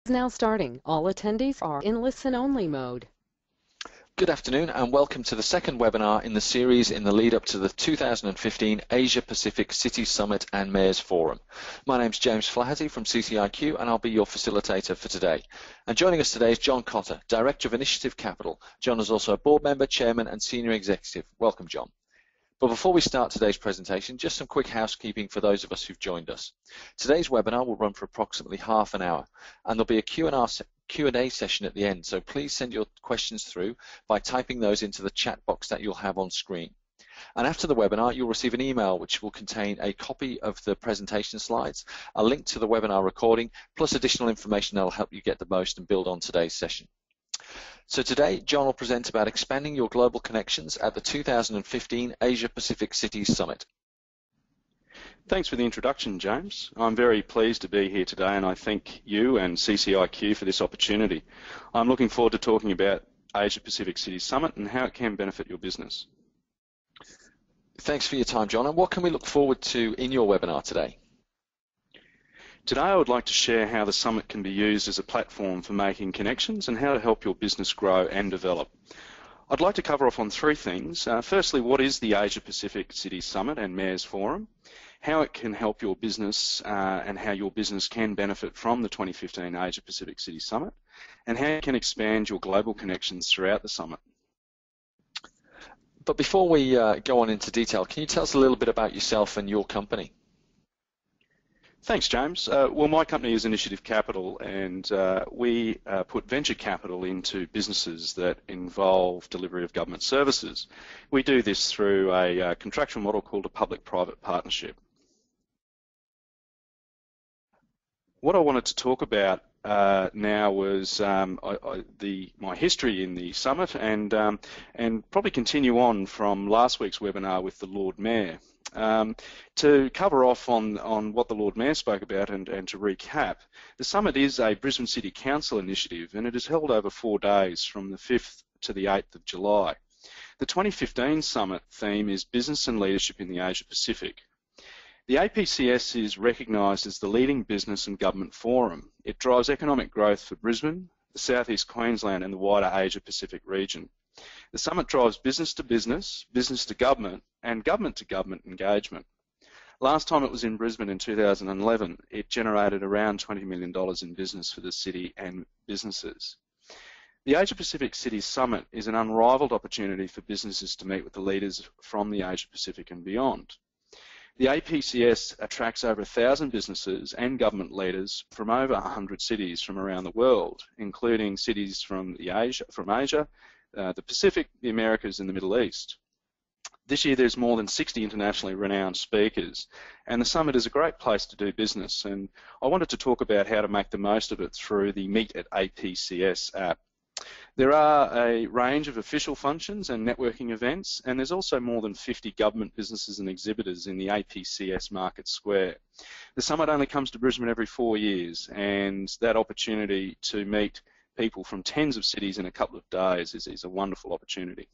Now starting. All attendees are in listen-only mode. Good afternoon and welcome to the second webinar in the series in the lead up to the 2015 Asia Pacific Cities Summit and Mayors Forum. My name's James Flaherty from CCIQ and I'll be your facilitator for today. And joining us today is John Cotter, Director of Initiative Capital. John is also a board member, chairman and senior executive. Welcome, John. But before we start today's presentation, just some quick housekeeping for those of us who've joined us. Today's webinar will run for approximately half an hour and there'll be a Q&A session at the end, so please send your questions through by typing those into the chat box that you'll have on screen. And after the webinar, you'll receive an email which will contain a copy of the presentation slides, a link to the webinar recording, plus additional information that will help you get the most and build on today's session. So today, John will present about expanding your global connections at the 2015 Asia Pacific Cities Summit. Thanks for the introduction, James. I'm very pleased to be here today and I thank you and CCIQ for this opportunity. I'm looking forward to talking about Asia Pacific Cities Summit and how it can benefit your business. Thanks for your time, John. And what can we look forward to in your webinar today? Today I would like to share how the summit can be used as a platform for making connections and how to help your business grow and develop. I'd like to cover off on three things. Firstly, what is the Asia Pacific Cities Summit and Mayors Forum? How it can help your business and how your business can benefit from the 2015 Asia Pacific Cities Summit, and how you can expand your global connections throughout the summit. But before we go on into detail, can you tell us a little bit about yourself and your company? Thanks, James. Well, my company is Initiative Capital, and we put venture capital into businesses that involve delivery of government services. We do this through a contractual model called a public-private partnership. What I wanted to talk about now was my history in the summit and probably continue on from last week's webinar with the Lord Mayor. To cover off on what the Lord Mayor spoke about and to recap, the summit is a Brisbane City Council initiative and it is held over 4 days from the 5th to the 8th of July. The 2015 summit theme is Business and Leadership in the Asia Pacific. The APCS is recognised as the leading business and government forum. It drives economic growth for Brisbane, the southeast Queensland and the wider Asia Pacific region. The summit drives business to business, business to government and government engagement. Last time it was in Brisbane in 2011, it generated around $20 million in business for the city and businesses. The Asia Pacific Cities Summit is an unrivaled opportunity for businesses to meet with the leaders from the Asia Pacific and beyond. The APCS attracts over 1,000 businesses and government leaders from over 100 cities from around the world, including cities from Asia, the Pacific, the Americas and the Middle East. This year there's more than 60 internationally renowned speakers and the summit is a great place to do business, and I wanted to talk about how to make the most of it through the Meet at APCS app. There are a range of official functions and networking events, and there's also more than 50 government businesses and exhibitors in the APCS Market Square. The summit only comes to Brisbane every 4 years, and that opportunity to meet people from tens of cities in a couple of days is a wonderful opportunity.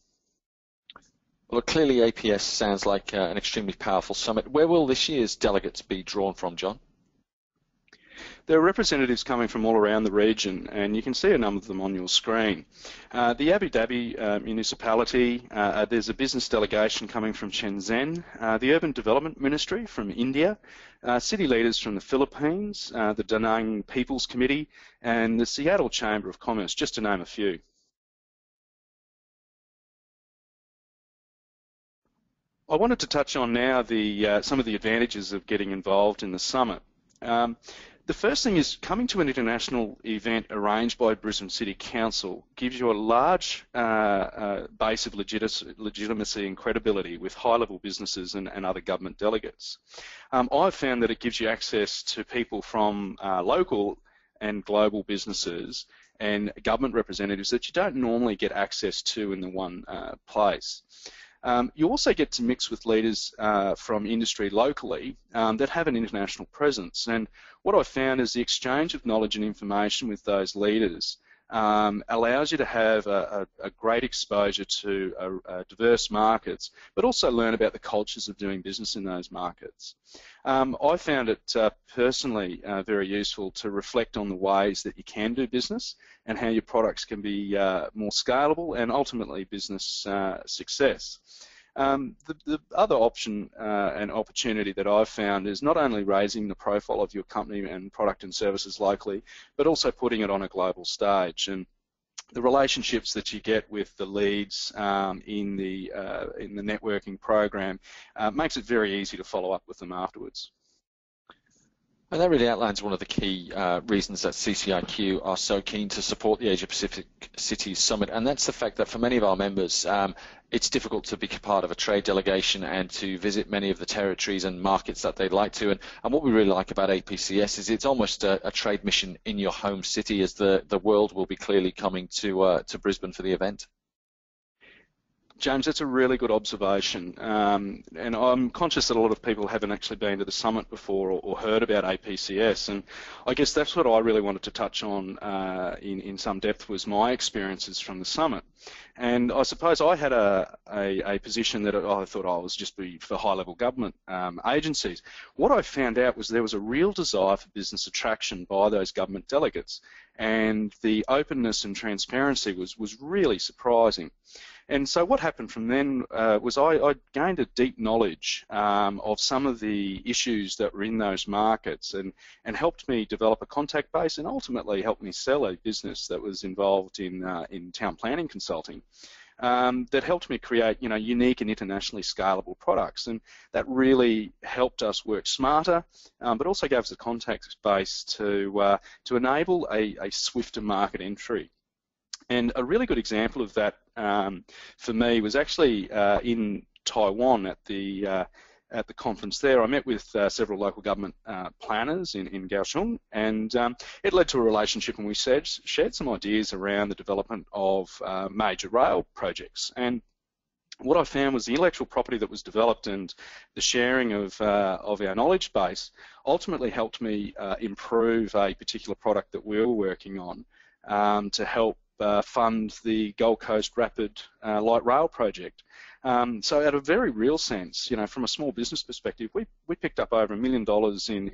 Well, clearly APS sounds like an extremely powerful summit. Where will this year's delegates be drawn from, John? There are representatives coming from all around the region, and you can see a number of them on your screen. The Abu Dhabi municipality, there's a business delegation coming from Shenzhen, the Urban Development Ministry from India, city leaders from the Philippines, the Da Nang People's Committee, and the Seattle Chamber of Commerce, just to name a few. I wanted to touch on now some of the advantages of getting involved in the summit. The first thing is coming to an international event arranged by Brisbane City Council gives you a large base of legitimacy and credibility with high-level businesses and other government delegates. I've found that it gives you access to people from local and global businesses and government representatives that you don't normally get access to in the one place. You also get to mix with leaders from industry locally that have an international presence, and what I've found is the exchange of knowledge and information with those leaders allows you to have a great exposure to diverse markets, but also learn about the cultures of doing business in those markets. I found it personally very useful to reflect on the ways that you can do business and how your products can be more scalable and ultimately business success. The other option and opportunity that I've found is not only raising the profile of your company and product and services locally, but also putting it on a global stage. And the relationships that you get with the leads in the networking program makes it very easy to follow up with them afterwards. And that really outlines one of the key reasons that CCIQ are so keen to support the Asia Pacific Cities Summit, and that's the fact that for many of our members, it's difficult to be part of a trade delegation and to visit many of the territories and markets that they'd like to. And what we really like about APCS is it's almost a trade mission in your home city, as the world will be clearly coming to Brisbane for the event. James, that's a really good observation, and I'm conscious that a lot of people haven't actually been to the summit before or heard about APCS, and I guess that's what I really wanted to touch on in some depth was my experiences from the summit. And I suppose I had a position that I thought I was just be for high-level government agencies. What I found out was there was a real desire for business attraction by those government delegates, and the openness and transparency was really surprising. And so what happened from then was I gained a deep knowledge of some of the issues that were in those markets, and helped me develop a contact base, and ultimately helped me sell a business that was involved in town planning consulting. That helped me create, unique and internationally scalable products, and that really helped us work smarter, but also gave us a contact base to enable a swifter market entry. And a really good example of that for me was actually in Taiwan at the conference there. I met with several local government planners in Kaohsiung, and it led to a relationship, and we shared some ideas around the development of major rail projects. And what I found was the intellectual property that was developed and the sharing of our knowledge base ultimately helped me improve a particular product that we were working on to help fund the Gold Coast Rapid Light Rail project. So at a very real sense, from a small business perspective, we picked up over $1 million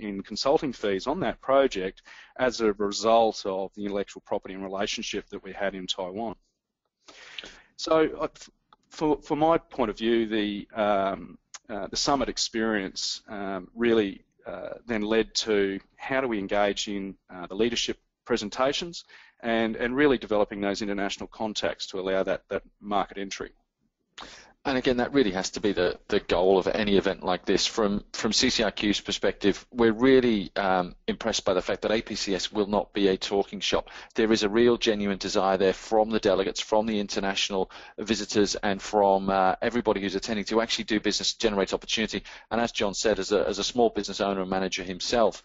in consulting fees on that project as a result of the intellectual property and relationship that we had in Taiwan. So for my point of view, the summit experience really then led to how do we engage in the leadership presentations and really developing those international contacts to allow that market entry. And again, that really has to be the goal of any event like this. From CCIQ's perspective, we're really impressed by the fact that APCS will not be a talking shop. There is a real genuine desire there from the delegates, from the international visitors, and from everybody who's attending to actually do business, generate opportunity. And as John said, as a small business owner and manager himself,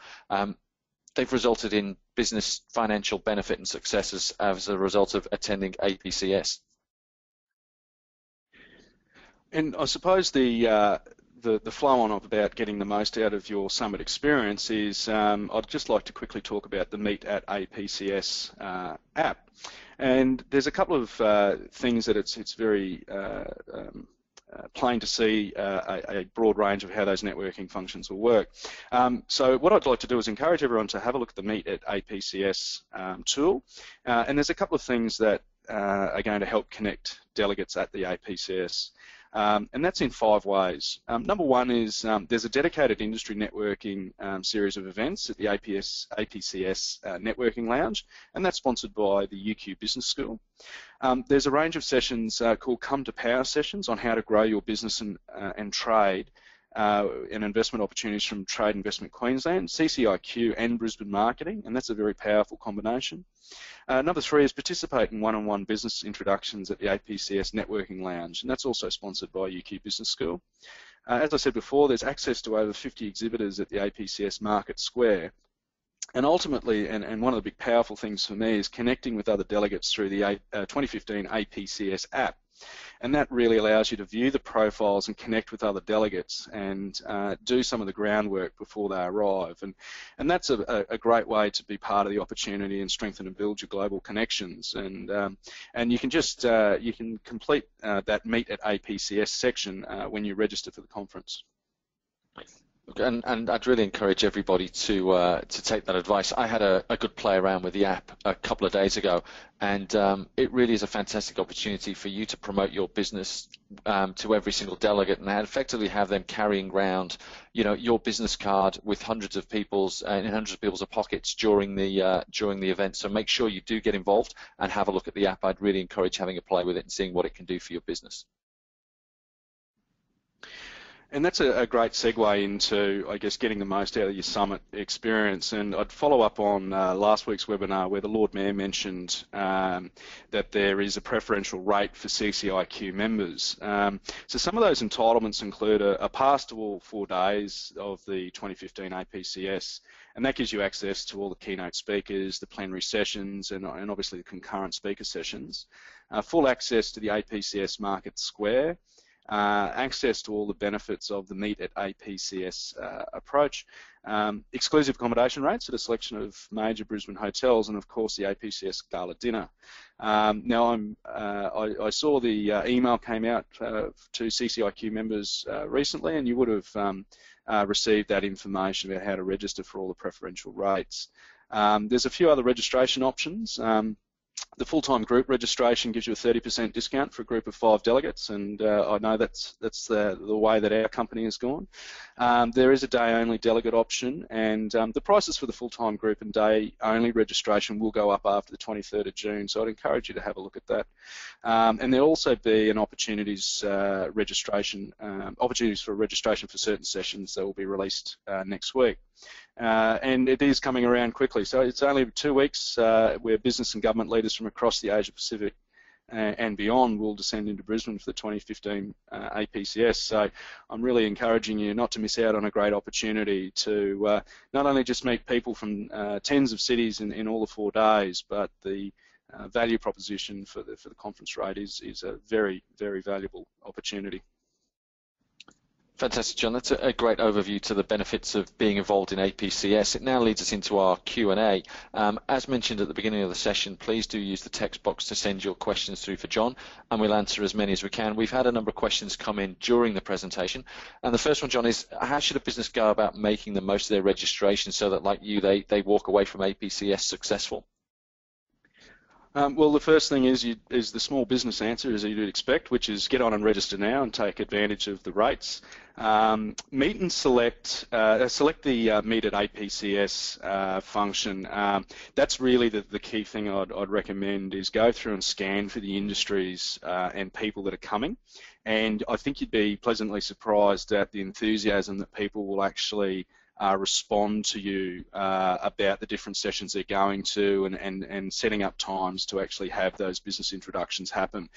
they've resulted in business financial benefit and successes as a result of attending APCS. And I suppose the flow-on of about getting the most out of your summit experience is I'd just like to quickly talk about the Meet at APCS app. And there's a couple of things that it's very plain to see a broad range of how those networking functions will work. So what I'd like to do is encourage everyone to have a look at the Meet at APCS tool. And there's a couple of things that are going to help connect delegates at the APCS. And that's in 5 ways. Number one is there's a dedicated industry networking series of events at the APCS Networking Lounge, and that's sponsored by the UQ Business School. There's a range of sessions called Come to Power sessions on how to grow your business and trade and investment opportunities from Trade Investment Queensland, CCIQ and Brisbane Marketing, and that's a very powerful combination. Number 3 is participate in one-on-one business introductions at the APCS Networking Lounge, and that's also sponsored by UQ Business School. As I said before, there's access to over 50 exhibitors at the APCS Market Square. And ultimately, and one of the big powerful things for me is connecting with other delegates through the 2015 APCS app. and that really allows you to view the profiles and connect with other delegates and do some of the groundwork before they arrive. And that's a great way to be part of the opportunity and strengthen and build your global connections. And you can just you can complete that Meet at APCS section when you register for the conference. And I'd really encourage everybody to take that advice. I had a good play around with the app a couple of days ago, and it really is a fantastic opportunity for you to promote your business to every single delegate, and effectively have them carrying around, your business card with hundreds of people's in hundreds of people's pockets during the event. So make sure you do get involved and have a look at the app. I'd really encourage having a play with it and seeing what it can do for your business. And that's a great segue into, I guess, getting the most out of your summit experience. And I'd follow up on last week's webinar where the Lord Mayor mentioned that there is a preferential rate for CCIQ members. So some of those entitlements include a pass to all 4 days of the 2015 APCS, and that gives you access to all the keynote speakers, the plenary sessions, and obviously the concurrent speaker sessions. Full access to the APCS Market Square. Access to all the benefits of the Meet at APCS approach, exclusive accommodation rates at a selection of major Brisbane hotels, and of course the APCS Gala Dinner. Now I saw the email came out to CCIQ members recently, and you would have received that information about how to register for all the preferential rates. There's a few other registration options. The full-time group registration gives you a 30% discount for a group of 5 delegates, and I know that's the way that our company has gone. There is a day-only delegate option, and the prices for the full-time group and day-only registration will go up after the 23rd of June, so I'd encourage you to have a look at that. And there'll also be an opportunities for registration for certain sessions that will be released next week. And it is coming around quickly. So it's only 2 weeks where business and government leaders from across the Asia Pacific and beyond will descend into Brisbane for the 2015 APCS. So I'm really encouraging you not to miss out on a great opportunity to not only just meet people from tens of cities in all the 4 days, but the value proposition for the conference rate is a very, very valuable opportunity. Fantastic, John. That's a great overview to the benefits of being involved in APCS. It now leads us into our Q&A. As mentioned at the beginning of the session, please do use the text box to send your questions through for John, and we'll answer as many as we can. We've had a number of questions come in during the presentation, and the first one, John, is how should a business go about making the most of their registration so that, like you, they walk away from APCS successful? Well, the first thing is the small business answer, as you'd expect, which is get on and register now and take advantage of the rates. Meet and select the Meet at APCS function. That's really the key thing I'd recommend, is go through and scan for the industries and people that are coming. And I think you'd be pleasantly surprised at the enthusiasm that people will actually respond to you about the different sessions they're going to, and setting up times to actually have those business introductions happen.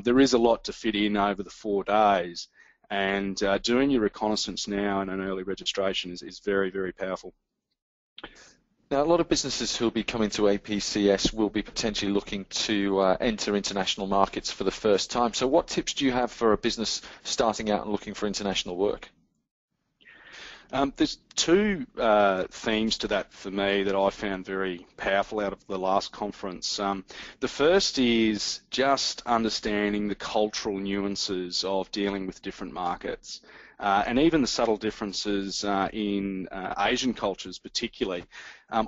There is a lot to fit in over the 4 days, and doing your reconnaissance now and an early registration is very, very powerful. Now, a lot of businesses who will be coming to APCS will be potentially looking to enter international markets for the first time. So what tips do you have for a business starting out and looking for international work? There's 2 themes to that for me that I found very powerful out of the last conference. The first is just understanding the cultural nuances of dealing with different markets, and even the subtle differences in Asian cultures particularly.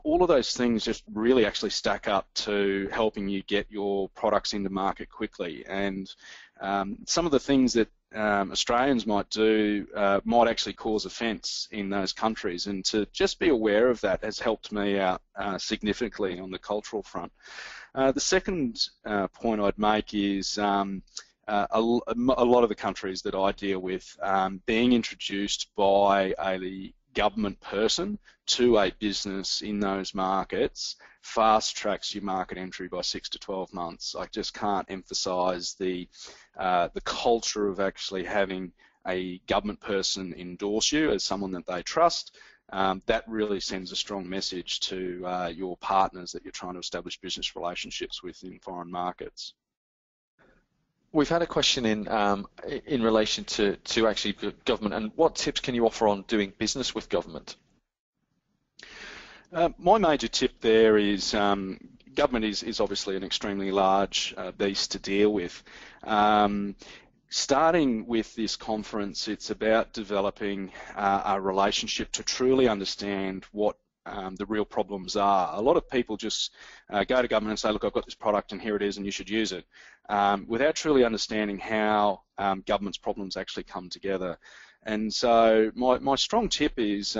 All of those things just really actually stack up to helping you get your products into market quickly. And some of the things that Australians might do might actually cause offence in those countries, and to just be aware of that has helped me out significantly on the cultural front. The second point I'd make is a lot of the countries that I deal with, being introduced by a government person to a business in those markets fast tracks your market entry by 6 to 12 months. I just can't emphasise the culture of actually having a government person endorse you as someone that they trust. That really sends a strong message to your partners that you're trying to establish business relationships with in foreign markets. We've had a question in relation to actually government, and what tips can you offer on doing business with government? My major tip there is government is obviously an extremely large beast to deal with. Starting with this conference, it's about developing a relationship to truly understand what the real problems are. A lot of people just go to government and say, look, I've got this product and here it is and you should use it, without truly understanding how government's problems actually come together. And so my strong tip is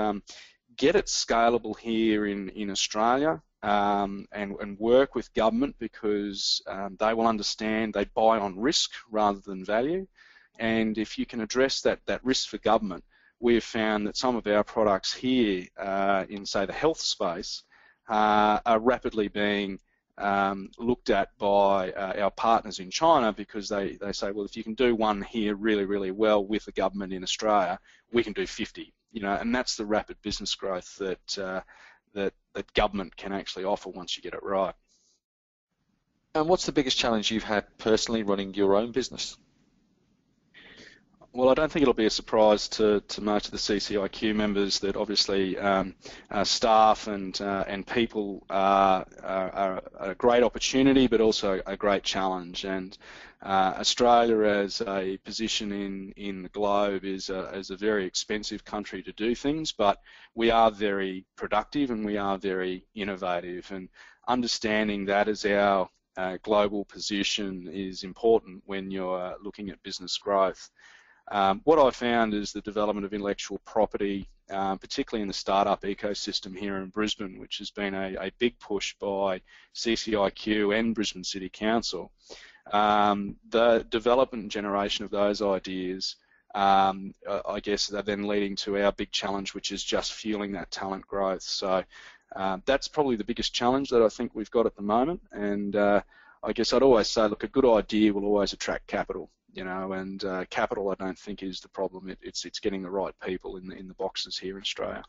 get it scalable here in Australia, and work with government, because they will understand, they buy on risk rather than value. And if you can address that risk for government, we've found that some of our products here in, say, the health space are rapidly being looked at by our partners in China, because they say, well, if you can do one here really, really well with the government in Australia, we can do 50. And that's the rapid business growth that government can actually offer once you get it right. And what's the biggest challenge you've had personally running your own business? Well, I don't think it'll be a surprise to most of the CCIQ members that obviously staff and people are a great opportunity, but also a great challenge. And Australia, as a position in the globe, is a very expensive country to do things, but we are very productive and we are very innovative. And understanding that as our global position is important when you're looking at business growth. What I found is the development of intellectual property, particularly in the startup ecosystem here in Brisbane, which has been a big push by CCIQ and Brisbane City Council. The development and generation of those ideas, I guess, are then leading to our big challenge, which is just fueling that talent growth. So that's probably the biggest challenge that I think we've got at the moment. And I guess I'd always say, look, a good idea will always attract capital. And capital, I don't think, is the problem. It's getting the right people in the boxes here in Australia.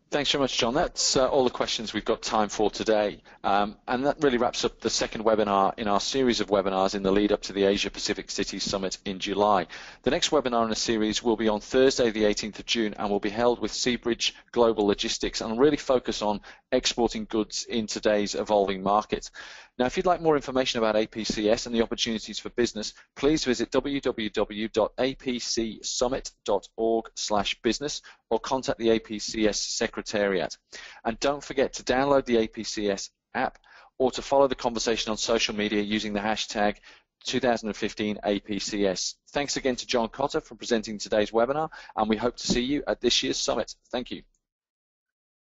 Thanks very much, John. That's all the questions we've got time for today. And that really wraps up the second webinar in our series of webinars in the lead up to the Asia Pacific Cities Summit in July. The next webinar in the series will be on Thursday, the 18th of June, and will be held with Seabridge Global Logistics, and really focus on exporting goods in today's evolving market. Now, if you'd like more information about APCS and the opportunities for business, please visit www.apcsummit.org/business or contact the APCS Secretariat. And don't forget to download the APCS app or to follow the conversation on social media using the hashtag 2015 APCS. Thanks again to John Cotter for presenting today's webinar, and we hope to see you at this year's summit. Thank you.